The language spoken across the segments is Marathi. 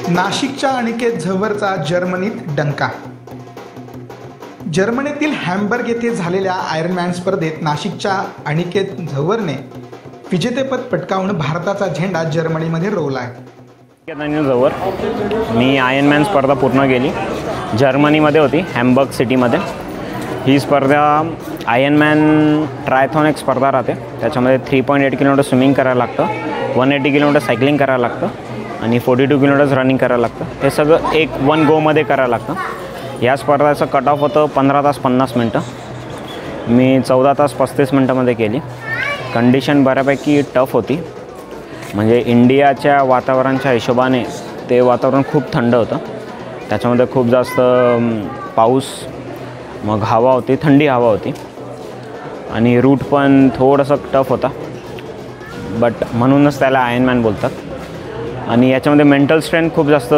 नाशिकच्या अनिकेत झंवरचा जर्मनीत डंका। जर्मनीतील हॅम्बर्ग येथे झालेल्या आयर्नमॅन स्पर्धेत नाशिकच्या अनिकेत झंवरने विजेतेपद पटकावून भारताचा झेंडा जर्मनीमध्ये रोवला आहे। झंवर मी आयर्नमॅन स्पर्धा पूर्ण केली, जर्मनीमध्ये होती, हॅम्बर्ग सिटीमध्ये। ही स्पर्धा आयर्नमॅन ट्रायथॉन एक स्पर्धा राहते, त्याच्यामध्ये 3.8 किलोमीटर स्विमिंग करायला लागतं, 180 किलोमीटर सायकलिंग करायला लागतं आणि 42 किलोमीटर्स रनिंग करायला लागतं। हे सगळं वन गोमध्ये करायला लागतं। या स्पर्धेचं कट ऑफ होतं 15 तास 50 मिनटं। मी 14 तास 35 मिनटामध्ये केली। कंडिशन बऱ्यापैकी टफ होती, म्हणजे इंडियाच्या वातावरणाच्या हिशोबाने ते वातावरण खूप थंड होतं, त्याच्यामध्ये खूप जास्त पाऊस, मग हवा होती, थंडी हवा होती आणि रूट पण थोडंसं टफ होता, बट म्हणूनच त्याला आयर्नमॅन बोलतात। आणि याच्यामध्ये मेंटल स्ट्रेंथ खूप जास्त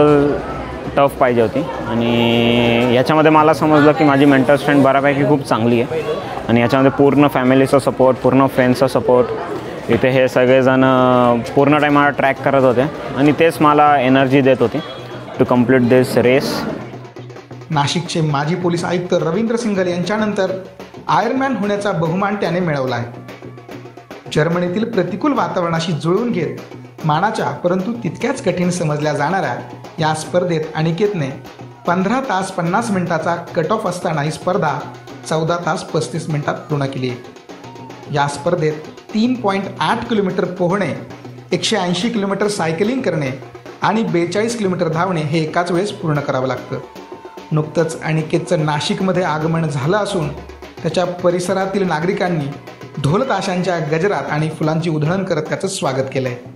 टफ पाहिजे होती आणि याच्यामध्ये मला समजलं की माझी मेंटल स्ट्रेंथ बऱ्यापैकी खूप चांगली आहे आणि याच्यामध्ये पूर्ण फॅमिलीचा सपोर्ट, पूर्ण फ्रेंड्सचा सपोर्ट, इथे हे सगळेजण पूर्ण टाईम मला ट्रॅक करत होते आणि तेच मला एनर्जी देत होती टू कम्प्लीट दिस रेस। नाशिकचे माजी पोलीस आयुक्त रवींद्र सिंघल यांच्यानंतर आयर्नमॅन होण्याचा बहुमान त्याने मिळवला आहे। जर्मनीतील प्रतिकूल वातावरणाशी जुळवून घेत मानाच्या परंतु तितक्याच कठीण समजल्या जाणाऱ्या या स्पर्धेत अनिकेतने 15 तास 50 मिनिटाचा कट ऑफ असताना ही स्पर्धा 14 तास 35 मिनिटात पूर्ण केली आहे। या स्पर्धेत 3.8 किलोमीटर पोहणे, 180 किलोमीटर सायकलिंग करणे आणि 42 किलोमीटर धावणे हे एकाच वेळेस पूर्ण करावं लागतं। नुकतंच अनिकेतचं नाशिकमध्ये आगमन झालं असून त्याच्या परिसरातील नागरिकांनी ढोल ताशांच्या गजरात आणि फुलांची उधळण करत त्याचं स्वागत केलं आहे।